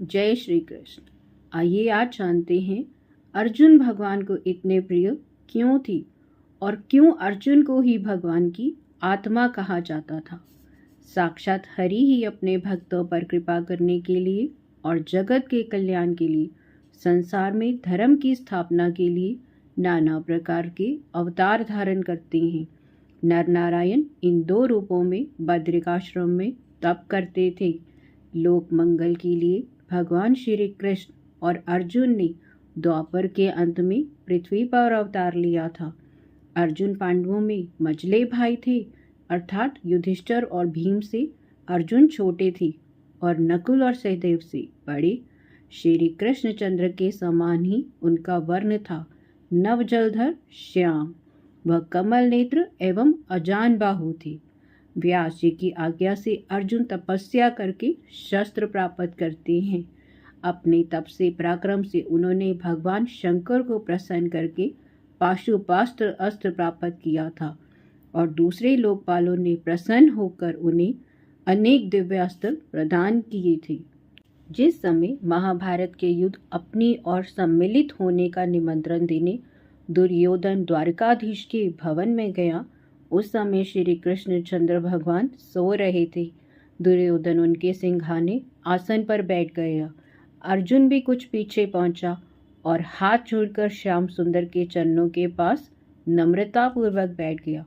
जय श्री कृष्ण। आइए आज जानते हैं अर्जुन भगवान को इतने प्रिय क्यों थी और क्यों अर्जुन को ही भगवान की आत्मा कहा जाता था। साक्षात हरि ही अपने भक्तों पर कृपा करने के लिए और जगत के कल्याण के लिए संसार में धर्म की स्थापना के लिए नाना प्रकार के अवतार धारण करते हैं। नर नारायण इन दो रूपों में बद्रिकाश्रम में तप करते थे। लोक मंगल के लिए भगवान श्री कृष्ण और अर्जुन ने द्वापर के अंत में पृथ्वी पर अवतार लिया था। अर्जुन पांडवों में मझले भाई थे, अर्थात युधिष्ठिर और भीम से अर्जुन छोटे थे और नकुल और सहदेव से बड़े। श्री कृष्णचंद्र के समान ही उनका वर्ण था, नव जलधर श्याम। वह कमल नेत्र एवं अजान बाहु थे। व्यास जी की आज्ञा से अर्जुन तपस्या करके शस्त्र प्राप्त करते हैं। अपने तप से पराक्रम से उन्होंने भगवान शंकर को प्रसन्न करके पाशुपास्त्र अस्त्र प्राप्त किया था और दूसरे लोकपालों ने प्रसन्न होकर उन्हें अनेक दिव्यास्त्र प्रदान किए थे। जिस समय महाभारत के युद्ध अपनी ओर सम्मिलित होने का निमंत्रण देने दुर्योधन द्वारकाधीश के भवन में गया, उस समय श्री कृष्णचंद्र भगवान सो रहे थे। दुर्योधन उनके सिंहाने आसन पर बैठ गया। अर्जुन भी कुछ पीछे पहुंचा और हाथ जोड़कर श्याम सुंदर के चरणों के पास नम्रता पूर्वक बैठ गया।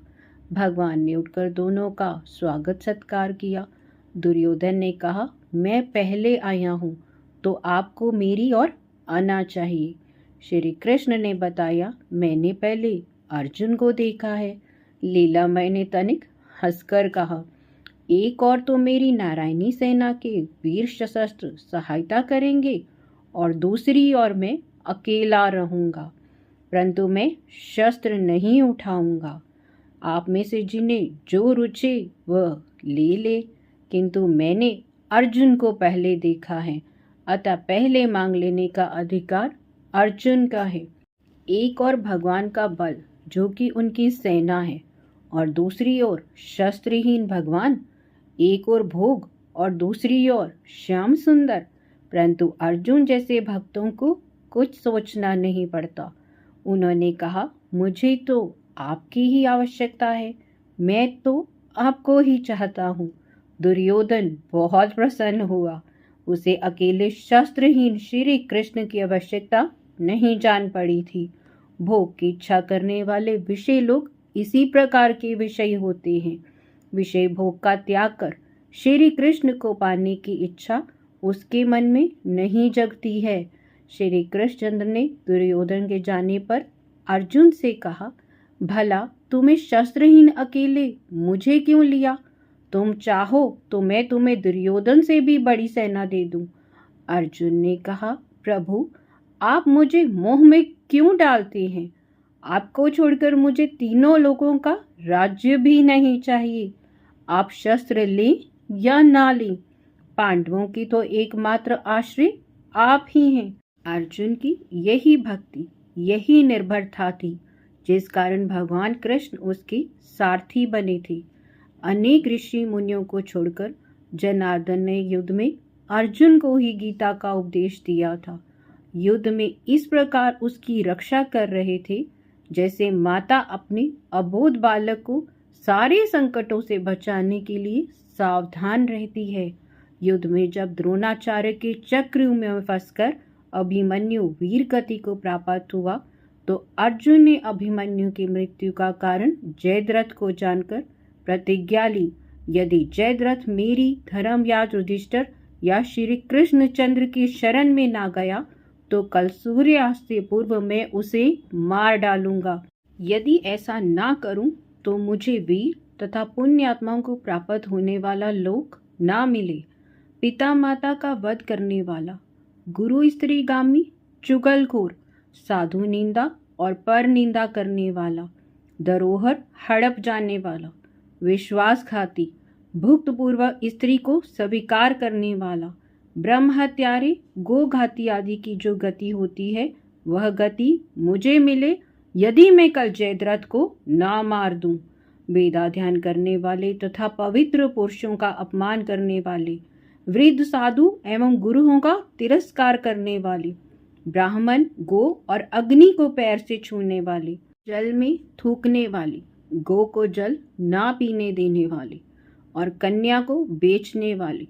भगवान ने उठकर दोनों का स्वागत सत्कार किया। दुर्योधन ने कहा, मैं पहले आया हूँ तो आपको मेरी ओर आना चाहिए। श्री कृष्ण ने बताया, मैंने पहले अर्जुन को देखा है। लीलामय ने तनिक हंसकर कहा, एक और तो मेरी नारायणी सेना के वीर सशस्त्र सहायता करेंगे और दूसरी ओर मैं अकेला रहूंगा, परंतु मैं शस्त्र नहीं उठाऊंगा। आप में से जिन्हें जो रुचे वह ले ले, किंतु मैंने अर्जुन को पहले देखा है, अतः पहले मांग लेने का अधिकार अर्जुन का है। एक और भगवान का बल जो कि उनकी सेना है और दूसरी ओर शस्त्रहीन भगवान, एक ओर भोग और दूसरी ओर श्याम सुंदर, परंतु अर्जुन जैसे भक्तों को कुछ सोचना नहीं पड़ता। उन्होंने कहा, मुझे तो आपकी ही आवश्यकता है, मैं तो आपको ही चाहता हूँ। दुर्योधन बहुत प्रसन्न हुआ। उसे अकेले शस्त्रहीन श्री कृष्ण की आवश्यकता नहीं जान पड़ी थी। भोग की इच्छा करने वाले विषय लोग इसी प्रकार के विषय होते हैं। विषय भोग का त्याग कर श्री कृष्ण को पाने की इच्छा उसके मन में नहीं जगती है। श्री कृष्णचंद्र ने दुर्योधन के जाने पर अर्जुन से कहा, भला तुम्हें शस्त्रहीन अकेले मुझे क्यों लिया? तुम चाहो तो मैं तुम्हें दुर्योधन से भी बड़ी सेना दे दूं। अर्जुन ने कहा, प्रभु आप मुझे मोह में क्यों डालते हैं? आपको छोड़कर मुझे तीनों लोगों का राज्य भी नहीं चाहिए। आप शस्त्र लें या ना लें, पांडवों की तो एकमात्र आश्रय आप ही हैं। अर्जुन की यही भक्ति, यही निर्भरता थी, जिस कारण भगवान कृष्ण उसके सारथी बने थे। अनेक ऋषि मुनियों को छोड़कर जनार्दन ने युद्ध में अर्जुन को ही गीता का उपदेश दिया था। युद्ध में इस प्रकार उसकी रक्षा कर रहे थे जैसे माता अपने अबोध बालक को सारे संकटों से बचाने के लिए सावधान रहती है। युद्ध में जब द्रोणाचार्य के चक्र में फंसकर अभिमन्यु वीर गति को प्राप्त हुआ, तो अर्जुन ने अभिमन्यु की मृत्यु का कारण जयद्रथ को जानकर प्रतिज्ञा ली, यदि जयद्रथ मेरी धर्मराज युधिष्ठिर या श्री कृष्णचंद्र की शरण में ना गया तो कल सूर्यास्त से पूर्व मैं उसे मार डालूंगा। यदि ऐसा ना करूं तो मुझे वीर तथा पुण्य आत्माओं को प्राप्त होने वाला लोक ना मिले। पिता माता का वध करने वाला, गुरु स्त्रीगामी, चुगलखोर, साधु निंदा और पर निंदा करने वाला, धरोहर हड़प जाने वाला, विश्वासघाती, भुक्तपूर्वक स्त्री को स्वीकार करने वाला, ब्रह्म हत्यारे, गोघाती आदि की जो गति होती है वह गति मुझे मिले यदि मैं कल जयद्रथ को ना मार दूं। वेदाध्ययन करने वाले तथा पवित्र पुरुषों का अपमान करने वाले, वृद्ध साधु एवं गुरुओं का तिरस्कार करने वाली, ब्राह्मण, गो और अग्नि को पैर से छूने वाली, जल में थूकने वाली, गो को जल ना पीने देने वाली और कन्या को बेचने वाली,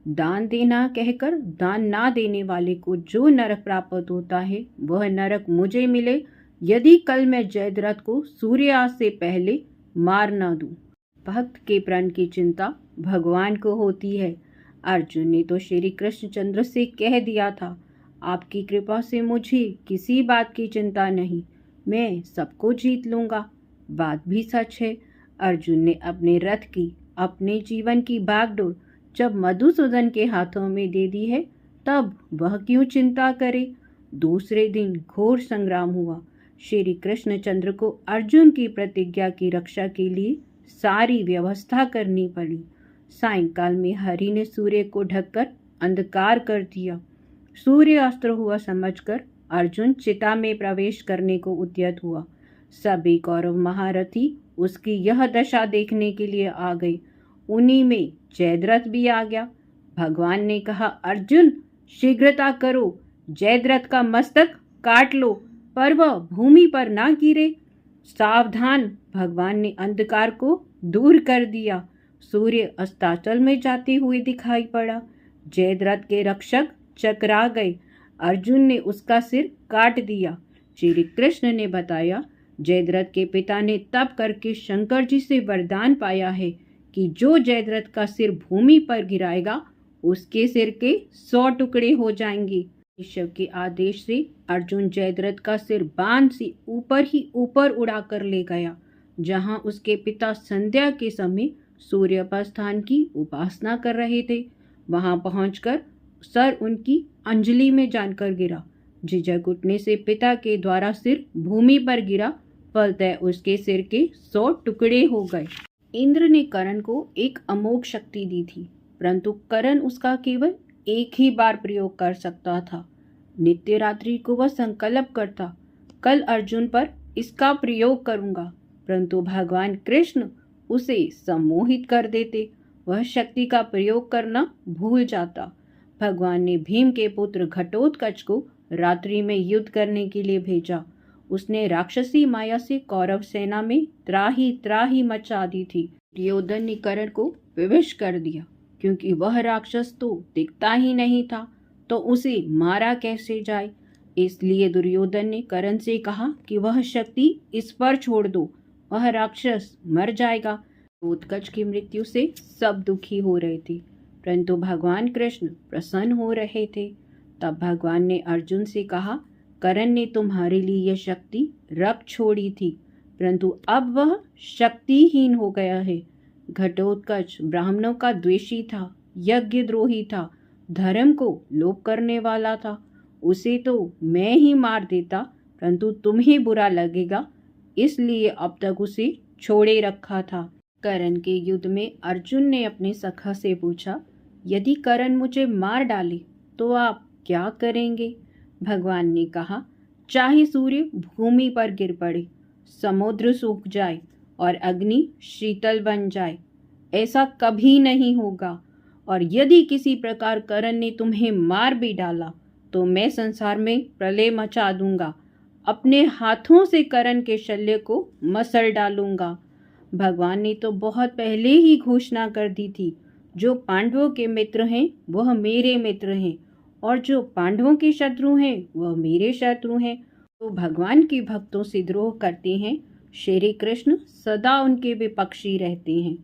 दान देना कहकर दान ना देने वाले को जो नरक प्राप्त होता है वह नरक मुझे मिले, यदि कल मैं जयद्रथ को सूर्यास्त से पहले मार ना दूं। भक्त के प्राण की चिंता भगवान को होती है। अर्जुन ने तो श्री कृष्णचंद्र से कह दिया था, आपकी कृपा से मुझे किसी बात की चिंता नहीं, मैं सबको जीत लूंगा। बात भी सच है। अर्जुन ने अपने रथ की, अपने जीवन की बागडोर जब मधुसूदन के हाथों में दे दी है, तब वह क्यों चिंता करे। दूसरे दिन घोर संग्राम हुआ। श्री कृष्णचंद्र को अर्जुन की प्रतिज्ञा की रक्षा के लिए सारी व्यवस्था करनी पड़ी। सायंकाल में हरि ने सूर्य को ढककर अंधकार कर दिया। सूर्य अस्त्र हुआ समझकर अर्जुन चिता में प्रवेश करने को उद्यत हुआ। सभी कौरव महारथी उसकी यह दशा देखने के लिए आ गए। उन्हीं में जयद्रथ भी आ गया। भगवान ने कहा, अर्जुन शीघ्रता करो, जयद्रथ का मस्तक काट लो, पर वह भूमि पर ना गिरे। सावधान। भगवान ने अंधकार को दूर कर दिया। सूर्य अस्ताचल में जाते हुए दिखाई पड़ा। जयद्रथ के रक्षक चकरा गए। अर्जुन ने उसका सिर काट दिया। श्री कृष्ण ने बताया, जयद्रथ के पिता ने तप करके शंकर जी से वरदान पाया है कि जो जयद्रथ का सिर भूमि पर गिराएगा उसके सिर के 100 टुकड़े हो जाएंगे। ईश्वर के आदेश से अर्जुन जयद्रथ का सिर बाण से ऊपर ही ऊपर उड़ाकर ले गया, जहां उसके पिता संध्या के समय सूर्योपासना की उपासना कर रहे थे। वहां पहुंचकर सर उनकी अंजलि में जानकर गिरा। झिझक उठने से पिता के द्वारा सिर भूमि पर गिरा, फलतः उसके सिर के 100 टुकड़े हो गए। इंद्र ने कर्ण को एक अमोघ शक्ति दी थी, परंतु कर्ण उसका केवल एक ही बार प्रयोग कर सकता था। नित्य रात्रि को वह संकल्प करता, कल अर्जुन पर इसका प्रयोग करूंगा, परंतु भगवान कृष्ण उसे सम्मोहित कर देते। वह शक्ति का प्रयोग करना भूल जाता। भगवान ने भीम के पुत्र घटोत्कच को रात्रि में युद्ध करने के लिए भेजा। उसने राक्षसी माया से कौरव सेना में त्राही त्राही मचा दी थी। दुर्योधन ने कर्ण को विवश कर दिया, क्योंकि वह राक्षस तो दिखता ही नहीं था, तो उसे मारा कैसे जाए। इसलिए दुर्योधन ने कर्ण से कहा कि वह शक्ति इस पर छोड़ दो, वह राक्षस मर जाएगा। घटोत्कच की मृत्यु से सब दुखी हो रहे थे, परंतु भगवान कृष्ण प्रसन्न हो रहे थे। तब भगवान ने अर्जुन से कहा, कर्ण ने तुम्हारे लिए यह शक्ति रख छोड़ी थी, परंतु अब वह शक्तिहीन हो गया है। घटोत्कच ब्राह्मणों का द्वेषी था, यज्ञद्रोही था, धर्म को लोप करने वाला था। उसे तो मैं ही मार देता, परंतु तुम्हें बुरा लगेगा, इसलिए अब तक उसे छोड़े रखा था। कर्ण के युद्ध में अर्जुन ने अपने सखा से पूछा, यदि कर्ण मुझे मार डाले तो आप क्या करेंगे। भगवान ने कहा, चाहे सूर्य भूमि पर गिर पड़े, समुद्र सूख जाए और अग्नि शीतल बन जाए, ऐसा कभी नहीं होगा। और यदि किसी प्रकार कर्ण ने तुम्हें मार भी डाला तो मैं संसार में प्रलय मचा दूंगा, अपने हाथों से कर्ण के शल्य को मसल डालूंगा। भगवान ने तो बहुत पहले ही घोषणा कर दी थी, जो पांडवों के मित्र हैं वह मेरे मित्र हैं, और जो पांडवों के शत्रु हैं वह मेरे शत्रु हैं। तो भगवान के भक्तों से द्रोह करते हैं, श्री कृष्ण सदा उनके विपक्षी रहते हैं।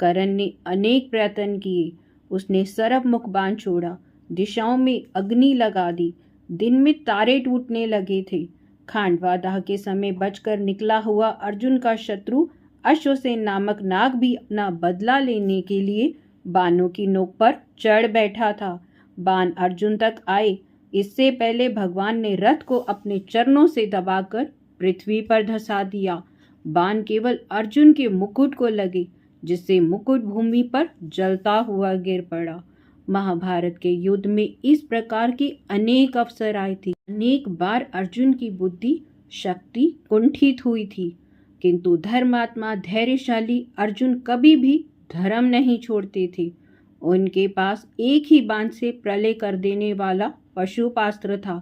कर्ण ने अनेक प्रयत्न किए, उसने सर्प मुख बाण छोड़ा, दिशाओं में अग्नि लगा दी, दिन में तारे टूटने लगे थे। खांडवा दाह के समय बचकर निकला हुआ अर्जुन का शत्रु अश्वसेन नामक नाग भी अपना बदला लेने के लिए बाणों की नोक पर चढ़ बैठा था। बाण अर्जुन तक आए इससे पहले भगवान ने रथ को अपने चरणों से दबाकर पृथ्वी पर धंसा दिया। बाण केवल अर्जुन के मुकुट को लगे, जिससे मुकुट भूमि पर जलता हुआ गिर पड़ा। महाभारत के युद्ध में इस प्रकार के अनेक अवसर आए थे। अनेक बार अर्जुन की बुद्धि शक्ति कुंठित हुई थी, किंतु धर्मात्मा धैर्यशाली अर्जुन कभी भी धर्म नहीं छोड़ते थे। उनके पास एक ही बाण से प्रलय कर देने वाला पशुपास्त्र था,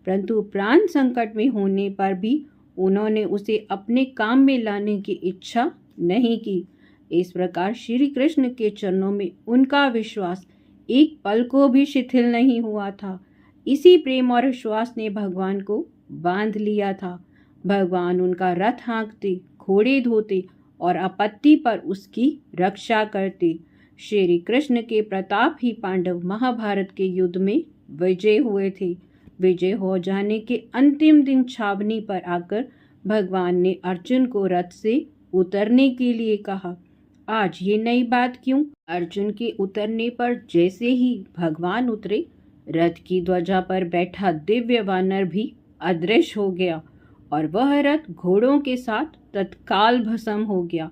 परंतु प्राण संकट में होने पर भी उन्होंने उसे अपने काम में लाने की इच्छा नहीं की। इस प्रकार श्री कृष्ण के चरणों में उनका विश्वास एक पल को भी शिथिल नहीं हुआ था। इसी प्रेम और विश्वास ने भगवान को बांध लिया था। भगवान उनका रथ हाँकते, घोड़े धोते और आपत्ति पर उसकी रक्षा करते। श्री कृष्ण के प्रताप ही पांडव महाभारत के युद्ध में विजय हुए थे। विजय हो जाने के अंतिम दिन छावनी पर आकर भगवान ने अर्जुन को रथ से उतरने के लिए कहा। आज ये नई बात क्यों? अर्जुन के उतरने पर जैसे ही भगवान उतरे, रथ की ध्वजा पर बैठा दिव्य वानर भी अदृश्य हो गया और वह रथ घोड़ों के साथ तत्काल भस्म हो गया।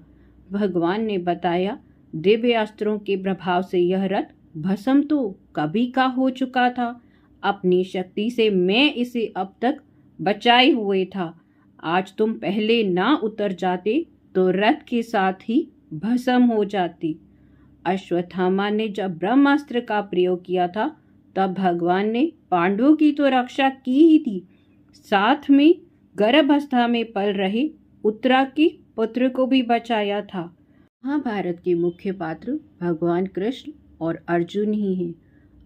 भगवान ने बताया, दिव्य अस्त्रों के प्रभाव से यह रथ भस्म तो कभी का हो चुका था। अपनी शक्ति से मैं इसे अब तक बचाए हुए था। आज तुम पहले ना उतर जाते तो रथ के साथ ही भस्म हो जाती। अश्वत्थामा ने जब ब्रह्मास्त्र का प्रयोग किया था, तब भगवान ने पांडवों की तो रक्षा की ही थी, साथ में गर्भावस्था में पल रहे उत्तरा के पुत्र को भी बचाया था। महाभारत के मुख्य पात्र भगवान कृष्ण और अर्जुन ही हैं।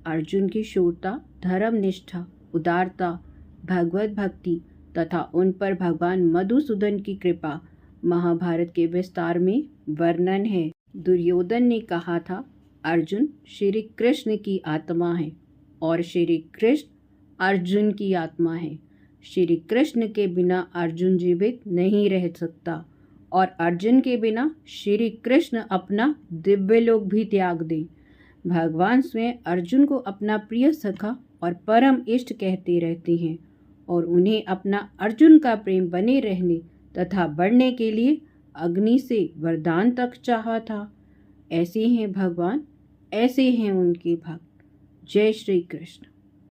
अर्जुन की शूरता, धर्मनिष्ठा, उदारता, भगवत भक्ति तथा उन पर भगवान मधुसूदन की कृपा महाभारत के विस्तार में वर्णन है। दुर्योधन ने कहा था, अर्जुन श्री कृष्ण की आत्मा है और श्री कृष्ण अर्जुन की आत्मा है। श्री कृष्ण के बिना अर्जुन जीवित नहीं रह सकता और अर्जुन के बिना श्री कृष्ण अपना दिव्य लोक भी त्याग दे। भगवान स्वयं अर्जुन को अपना प्रिय सखा और परम इष्ट कहते रहते हैं और उन्हें अपना अर्जुन का प्रेम बने रहने तथा बढ़ने के लिए अग्नि से वरदान तक चाहा था। ऐसे हैं भगवान, ऐसे हैं उनके भक्त। जय श्री कृष्ण।